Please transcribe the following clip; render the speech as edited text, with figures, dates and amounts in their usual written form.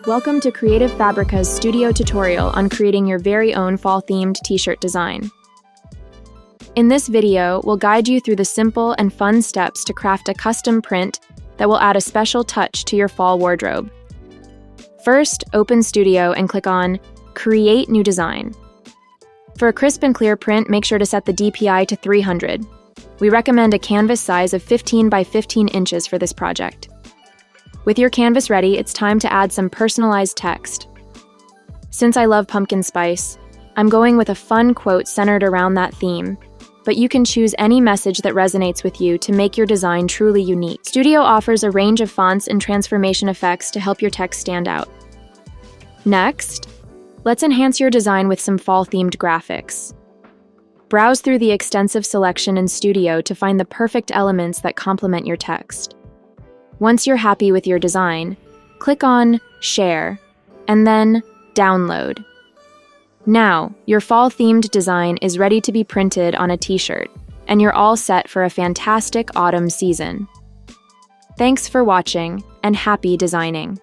Welcome to Creative Fabrica's studio tutorial on creating your very own fall-themed t-shirt design. In this video, we'll guide you through the simple and fun steps to craft a custom print that will add a special touch to your fall wardrobe. First, open Studio and click on Create New Design. For a crisp and clear print, make sure to set the DPI to 300. We recommend a canvas size of 15 by 15 inches for this project. With your canvas ready, it's time to add some personalized text. Since I love pumpkin spice, I'm going with a fun quote centered around that theme, but you can choose any message that resonates with you to make your design truly unique. Studio offers a range of fonts and transformation effects to help your text stand out. Next, let's enhance your design with some fall-themed graphics. Browse through the extensive selection in Studio to find the perfect elements that complement your text. Once you're happy with your design, click on Share, and then Download. Now, your fall-themed design is ready to be printed on a t-shirt, and you're all set for a fantastic autumn season. Thanks for watching, and happy designing!